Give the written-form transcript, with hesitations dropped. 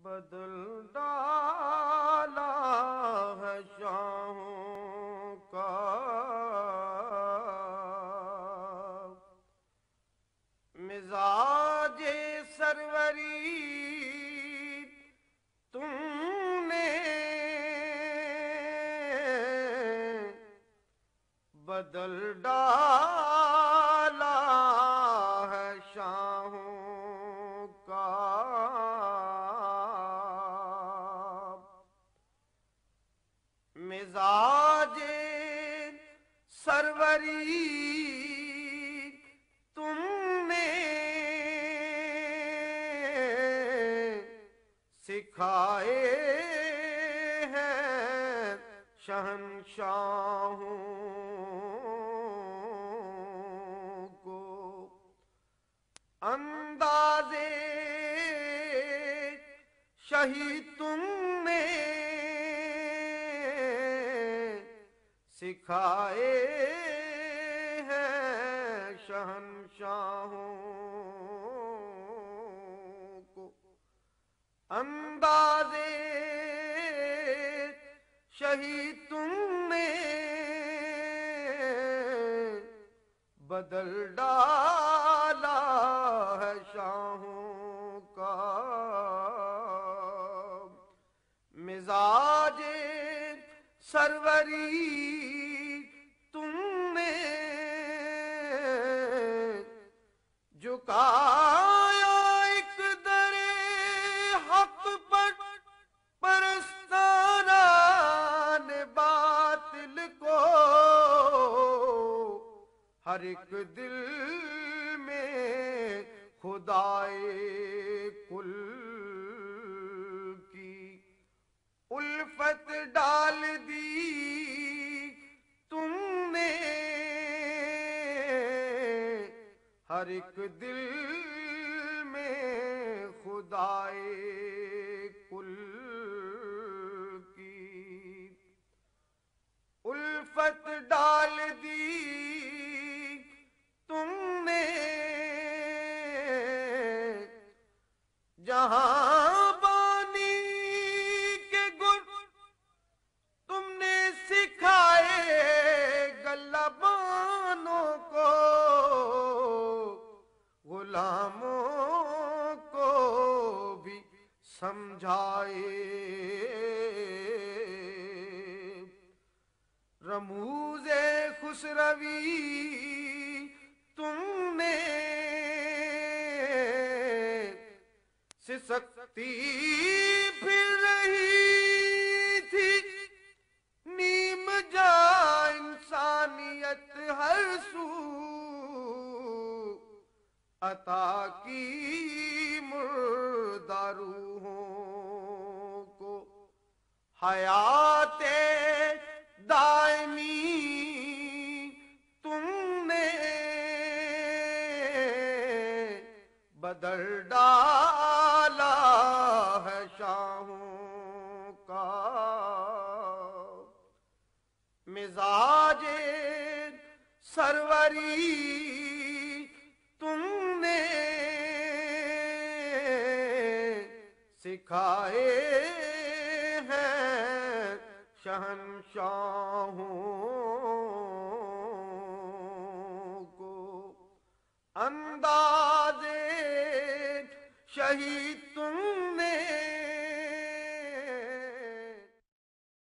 بدل ڈالا ہے شاہوں کا مزاج سروری تم نے بدل ڈالا ہے شاہوں کا مزاج سروری تم نے سکھائے ہیں شہنشاہوں کو اندازے شہی تم نے سکھائے ہیں شہنشاہوں کو اندازے شہی تم نے بدل ڈالا ہے شاہوں کا مزاج سروری تم نے جھکایا ایک در حق پر پرستانان باطل کو ہر ایک دل میں خدائے کل کی الفت ڈال دی تم نے ہر ایک دل میں خدائے کل کی الفت ڈال دی تم نے جہاں بانی کے گر تم نے سکھائے گلبانوں کو غلاموں کو بھی سمجھائے رموز خسروی تم نے سسکتی پھر رہی تھی نیم جا انسانیت ہر سو عطا کی مردہ روحوں کو حیات دائمی تم نے بدل ڈالا ہے شاہوں کا مزاج سروری تم نے سکھائے ہیں شہنشاہوں کو اندازے شہی